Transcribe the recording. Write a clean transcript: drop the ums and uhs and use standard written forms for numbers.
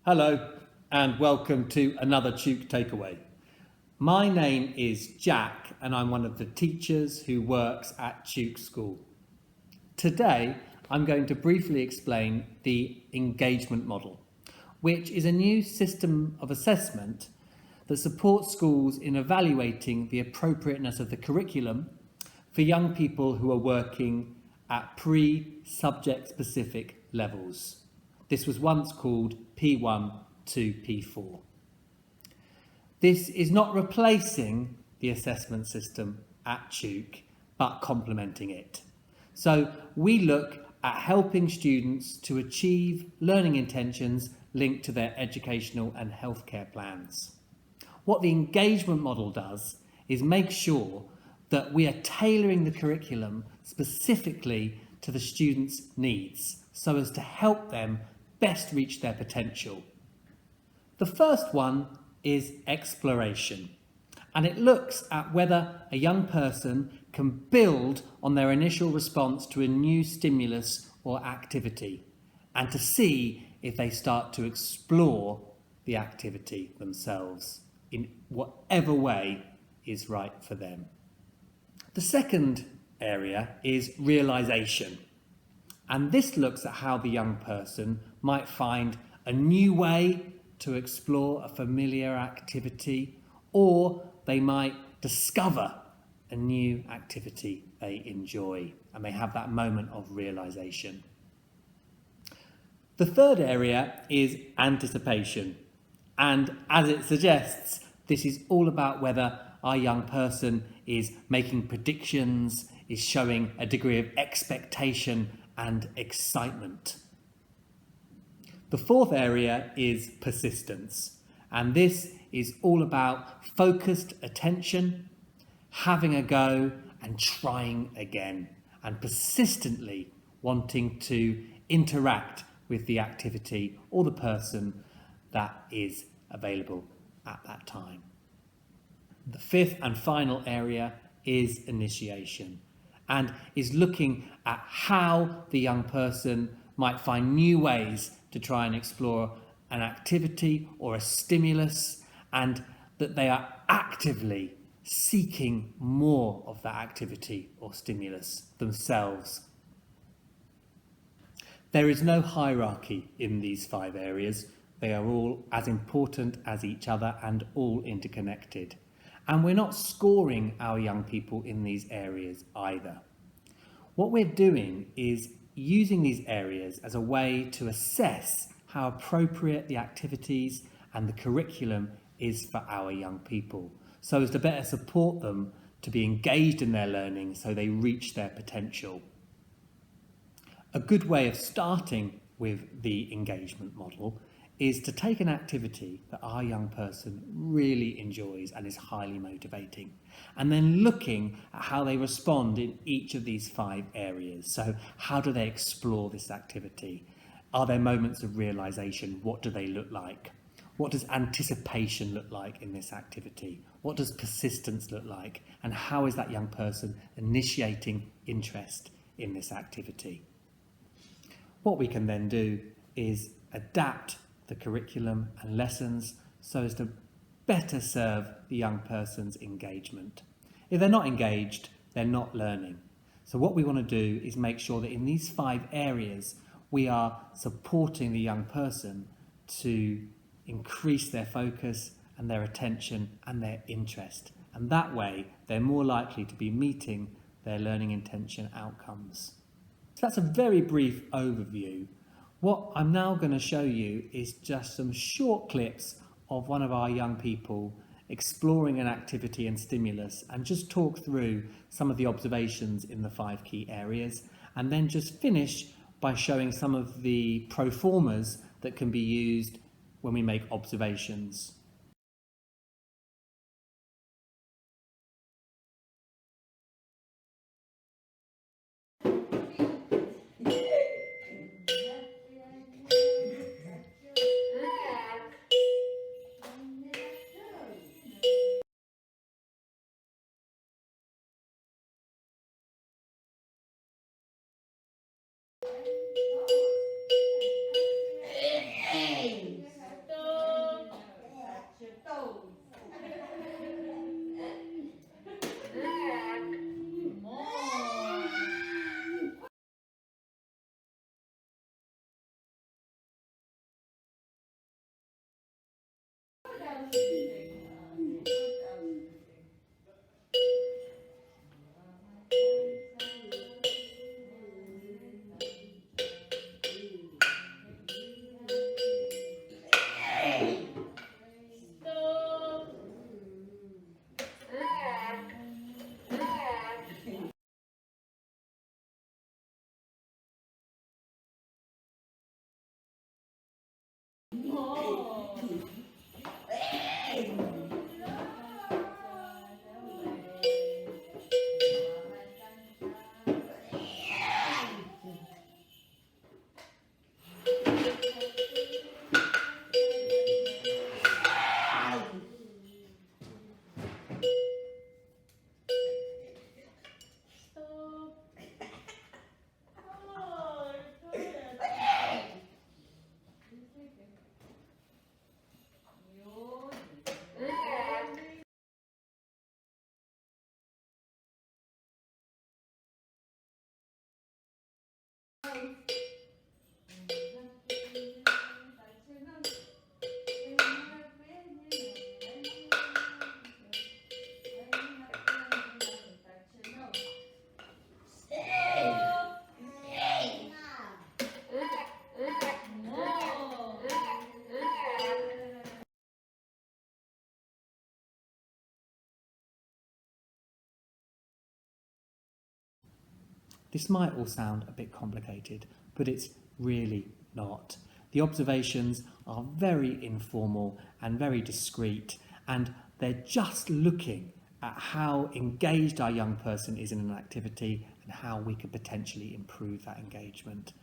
Hello and welcome to another Tuke Takeaway. My name is Jack and I'm one of the teachers who works at Tuke School. Today I'm going to briefly explain the engagement model, which is a new system of assessment that supports schools in evaluating the appropriateness of the curriculum for young people who are working at pre-subject specific levels. This was once called P1 to P4. This is not replacing the assessment system at Tuke, but complementing it. So we look at helping students to achieve learning intentions linked to their educational and healthcare plans. What the engagement model does is make sure that we are tailoring the curriculum specifically to the students' needs so as to help them best reach their potential. The first one is exploration, and it looks at whether a young person can build on their initial response to a new stimulus or activity and to see if they start to explore the activity themselves in whatever way is right for them. The second area is realization, and this looks at how the young person might find a new way to explore a familiar activity, or they might discover a new activity they enjoy and they have that moment of realization. The third area is anticipation, and as it suggests, this is all about whether our young person is making predictions, is showing a degree of expectation and excitement. The fourth area is persistence, and this is all about focused attention, having a go and trying again, and persistently wanting to interact with the activity or the person that is available at that time. The fifth and final area is initiation, and is looking at how the young person might find new ways to try and explore an activity or a stimulus, and that they are actively seeking more of that activity or stimulus themselves. There is no hierarchy in these 5 areas. They are all as important as each other and all interconnected. And we're not scoring our young people in these areas either. What we're doing is using these areas as a way to assess how appropriate the activities and the curriculum is for our young people, so as to better support them to be engaged in their learning so they reach their potential. A good way of starting with the engagement model is to take an activity that our young person really enjoys and is highly motivating, and then looking at how they respond in each of these 5 areas. So how do they explore this activity? Are there moments of realization? What do they look like? What does anticipation look like in this activity? What does persistence look like? And how is that young person initiating interest in this activity? What we can then do is adapt the curriculum and lessons so as to better serve the young person's engagement. If they're not engaged, they're not learning. So what we want to do is make sure that in these 5 areas we are supporting the young person to increase their focus and their attention and their interest, and that way they're more likely to be meeting their learning intention outcomes. So that's a very brief overview. What I'm now going to show you is just some short clips of one of our young people exploring an activity and stimulus, and just talk through some of the observations in the 5 key areas, and then just finish by showing some of the pro formas that can be used when we make observations. This might all sound a bit complicated, but it's really not. The observations are very informal and very discreet, and they're just looking at how engaged our young person is in an activity and how we could potentially improve that engagement.